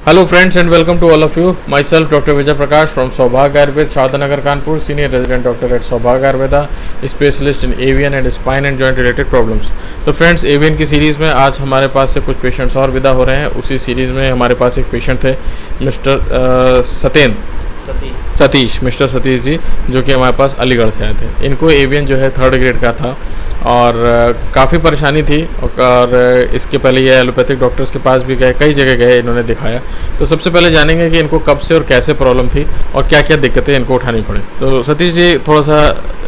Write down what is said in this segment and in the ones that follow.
Hello friends and welcome to all of you. Myself Dr. Vijay Prakash from Saubhagya Ayurveda, Shadanagar, Kanpur, Senior Resident Doctor at Saubhagya Ayurveda, Specialist in avian and spine and joint related problems. तो friends avian की series में आज हमारे पास से कुछ patients और विदा हो रहे हैं। उसी सीरीज़ में हमारे पास एक पेशेंट थे मिस्टर मिस्टर सतीश जी, जो कि हमारे पास अलीगढ़ से आए थे। इनको एवियन जो है 3rd ग्रेड का था और काफ़ी परेशानी थी और इसके पहले ये एलोपैथिक डॉक्टर्स के पास भी गए, कई जगह गए, इन्होंने दिखाया। तो सबसे पहले जानेंगे कि इनको कब से और कैसे प्रॉब्लम थी और क्या क्या दिक्कतें इनको उठानी पड़ी। तो सतीश जी थोड़ा सा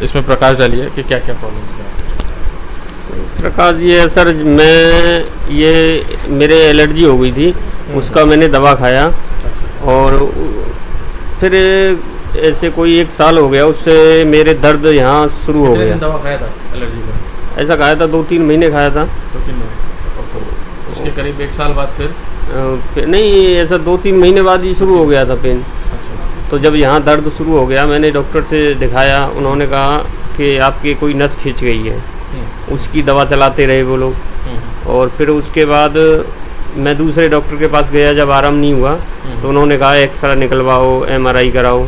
इसमें प्रकाश डालिए कि क्या क्या प्रॉब्लम थी। प्रकाश जी सर, मेरे एलर्जी हो गई थी, उसका मैंने दवा खाया और फिर ऐसे कोई 1 साल हो गया, उससे मेरे दर्द यहाँ शुरू हो गया। दवा खाया था एलर्जी का? ऐसा खाया था 2-3 महीने खाया था। 2-3 महीने उसके करीब 1 साल बाद फिर नहीं, ऐसा 2-3 महीने बाद ही शुरू हो गया था पेन। अच्छा। तो जब यहाँ दर्द शुरू हो गया, मैंने डॉक्टर से दिखाया। उन्होंने कहा कि आपकी कोई नस खींच गई है। उसकी दवा चलाते रहे वो लोग। और फिर उसके बाद मैं दूसरे डॉक्टर के पास गया, जब आराम नहीं हुआ तो उन्होंने कहा एक्सरे निकलवाओ, MRI कराओ।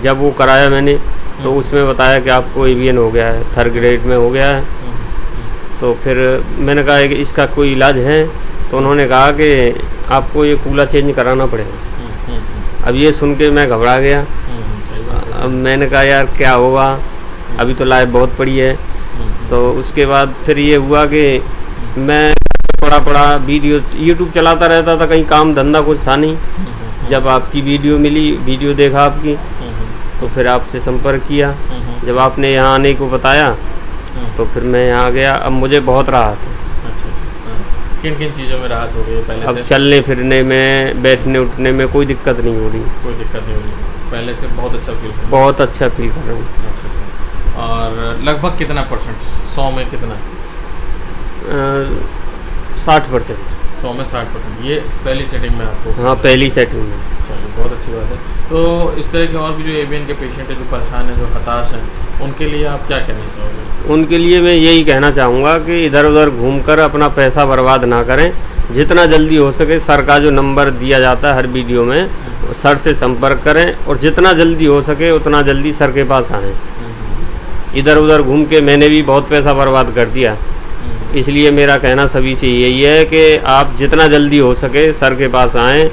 जब वो कराया मैंने तो उसमें बताया कि आपको एवियन हो गया है, 3rd ग्रेड में हो गया है। तो फिर मैंने कहा कि इसका कोई इलाज है? तो उन्होंने कहा कि आपको ये कूला चेंज कराना पड़ेगा। अब ये सुन के मैं घबरा गया। अब मैंने कहा यार क्या होगा, अभी तो लाइफ बहुत पड़ी है। तो उसके बाद फिर ये हुआ कि मैं पड़ा वीडियो YouTube चलाता रहता था, कहीं काम धंधा कुछ था नहीं। जब आपकी वीडियो मिली, वीडियो देखा आपकी, तो फिर आपसे संपर्क किया। जब आपने यहाँ आने को बताया तो फिर मैं यहाँ गया। अब मुझे बहुत राहत है। अच्छा। किन किन चीज़ों में राहत हो गई है पहले अब से? चलने फिरने में, बैठने उठने में कोई दिक्कत नहीं हो रही। कोई दिक्कत नहीं हो रही, पहले से बहुत अच्छा फील कर रहे हैं? बहुत अच्छा फील कर रहा हूँ। अच्छा। और लगभग कितना परसेंट, 100 में कितना? 60%। 100 में 60%। ये पहली सेटिंग में आपको? हाँ, पहली सेटिंग में। चलिए बहुत अच्छी बात है। तो इस तरह के और भी जो एवियन के पेशेंट हैं, जो परेशान हैं, जो हताश हैं, उनके लिए आप क्या कहना चाहोगे? उनके लिए मैं यही कहना चाहूँगा कि इधर उधर घूमकर अपना पैसा बर्बाद ना करें। जितना जल्दी हो सके सर का जो नंबर दिया जाता है हर वीडियो में, सर से संपर्क करें और जितना जल्दी हो सके उतना जल्दी सर के पास आएँ। इधर उधर घूम के मैंने भी बहुत पैसा बर्बाद कर दिया। इसलिए मेरा कहना सभी से यही है कि आप जितना जल्दी हो सके सर के पास आएँ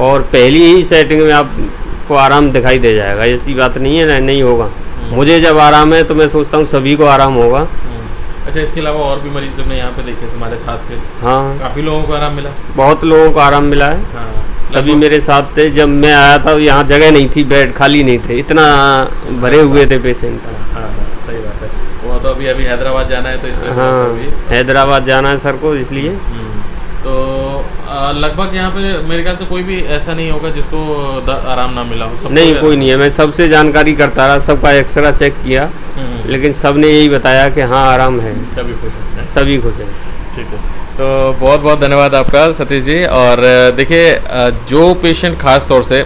और पहली ही सेटिंग में आपको आराम दिखाई दे जाएगा। ऐसी बात नहीं है ना, नहीं होगा। मुझे जब आराम है तो मैं सोचता हूँ सभी को आराम होगा। अच्छा, इसके अलावा और भी मरीज तुमने यहाँ पे देखे तुम्हारे साथ के? हाँ, काफ़ी लोगों को आराम मिला? बहुत लोगों को आराम मिला है। हाँ, सभी मेरे साथ थे। जब मैं आया था यहाँ जगह नहीं थी, बेड खाली नहीं थे, इतना भरे हुए थे पेशेंट। हाँ, सही बात है। वो तो अभी हैदराबाद जाना है तो इसलिए हाँ, हैदराबाद जाना है सर को, इसलिए। तो लगभग यहाँ पे मेरे ख्याल से कोई भी ऐसा नहीं होगा जिसको आराम ना मिला हो? नहीं, कोई नहीं है। मैं सबसे जानकारी करता रहा, सबका एक्सरा चेक किया, लेकिन सब ने यही बताया कि हाँ आराम है। सभी खुश हैं? सभी खुश हैं। ठीक है। तो बहुत बहुत धन्यवाद आपका सतीश जी। और देखिए, जो पेशेंट ख़ास तौर से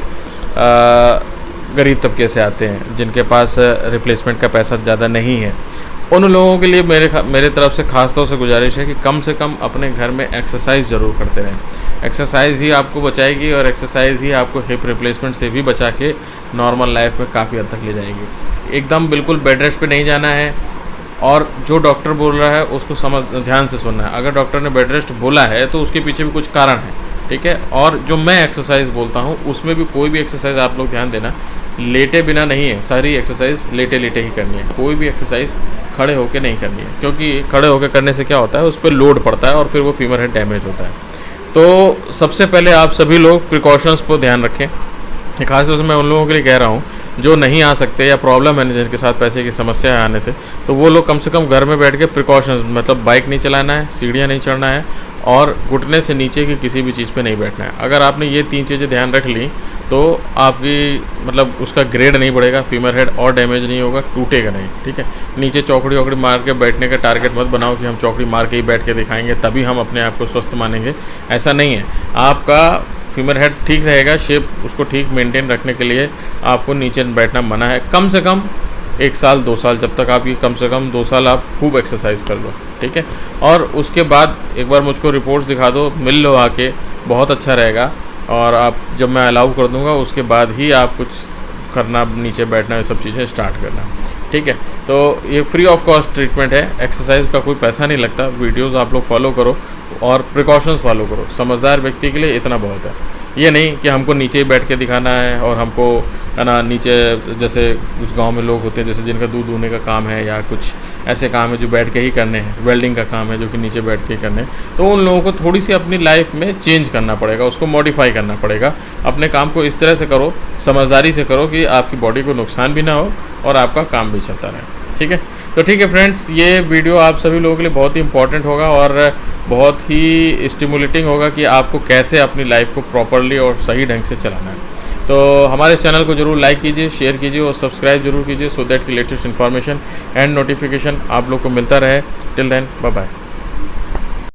गरीब तबके से आते हैं, जिनके पास रिप्लेसमेंट का पैसा ज़्यादा नहीं है, उन लोगों के लिए मेरे तरफ से ख़ास तौर से गुजारिश है कि कम से कम अपने घर में एक्सरसाइज ज़रूर करते रहें। एक्सरसाइज ही आपको बचाएगी और एक्सरसाइज ही आपको हिप रिप्लेसमेंट से भी बचा के नॉर्मल लाइफ में काफ़ी हद तक ले जाएगी। एकदम बिल्कुल बेड रेस्ट पे नहीं जाना है और जो डॉक्टर बोल रहा है उसको ध्यान से सुनना है। अगर डॉक्टर ने बेड रेस्ट बोला है तो उसके पीछे भी कुछ कारण है, ठीक है। और जो मैं एक्सरसाइज बोलता हूँ उसमें भी कोई भी एक्सरसाइज आप लोग ध्यान देना, लेटे बिना नहीं है। सारी एक्सरसाइज लेटे लेटे ही करनी है। कोई भी एक्सरसाइज खड़े होकर नहीं करनी है, क्योंकि खड़े होकर करने से क्या होता है, उस पर लोड पड़ता है और फिर वो फीमर हेड डैमेज होता है। तो सबसे पहले आप सभी लोग प्रिकॉशंस को ध्यान रखें। खासतौर से मैं उन लोगों के लिए कह रहा हूँ जो नहीं आ सकते या प्रॉब्लम है जिनके साथ पैसे की समस्या है आने से, तो वो लोग कम से कम घर में बैठ के प्रिकॉशंस, मतलब बाइक नहीं चलाना है, सीढ़ियाँ नहीं चढ़ना है और घुटने से नीचे की किसी भी चीज़ पे नहीं बैठना है। अगर आपने ये 3 चीज़ें ध्यान रख ली तो आपकी मतलब उसका ग्रेड नहीं बढ़ेगा, फीमर हेड और डैमेज नहीं होगा, टूटेगा नहीं, ठीक है। नीचे चौकड़ी वौकड़ी मार के बैठने का टारगेट मत बनाओ कि हम चौकड़ी मार के ही बैठ के दिखाएंगे तभी हम अपने आप को स्वस्थ मानेंगे। ऐसा नहीं है। आपका फीमर हेड ठीक रहेगा, शेप उसको ठीक मेंटेन रखने के लिए आपको नीचे बैठना मना है। कम से कम 1 साल 2 साल, जब तक आप ये कम से कम 2 साल आप खूब एक्सरसाइज कर लो, ठीक है। और उसके बाद एक बार मुझको रिपोर्ट्स दिखा दो, मिल लो आके, बहुत अच्छा रहेगा। और आप जब मैं अलाउ कर दूंगा उसके बाद ही आप कुछ करना, नीचे बैठना, ये सब चीज़ें स्टार्ट करना, ठीक है। तो ये फ्री ऑफ कॉस्ट ट्रीटमेंट है, एक्सरसाइज का कोई पैसा नहीं लगता। वीडियोस आप लोग फॉलो करो और प्रिकॉशंस फॉलो करो। समझदार व्यक्ति के लिए इतना बहुत है। ये नहीं कि हमको नीचे ही बैठ के दिखाना है और हमको है ना नीचे, जैसे कुछ गांव में लोग होते हैं जैसे जिनका दूध दूहने का काम है या कुछ ऐसे काम है जो बैठ के ही करने हैं, वेल्डिंग का काम है जो कि नीचे बैठ के ही करने हैं, तो उन लोगों को थोड़ी सी अपनी लाइफ में चेंज करना पड़ेगा, उसको मॉडिफाई करना पड़ेगा। अपने काम को इस तरह से करो, समझदारी से करो कि आपकी बॉडी को नुकसान भी ना हो और आपका काम भी चलता रहे, ठीक है। तो ठीक है फ्रेंड्स, ये वीडियो आप सभी लोगों के लिए बहुत ही इंपॉर्टेंट होगा और बहुत ही स्टिमुलेटिंग होगा कि आपको कैसे अपनी लाइफ को प्रॉपरली और सही ढंग से चलाना है। तो हमारे चैनल को जरूर लाइक कीजिए, शेयर कीजिए और सब्सक्राइब जरूर कीजिए, सो दैट की लेटेस्ट इन्फॉर्मेशन एंड नोटिफिकेशन आप लोग को मिलता रहे। Till then, bye bye.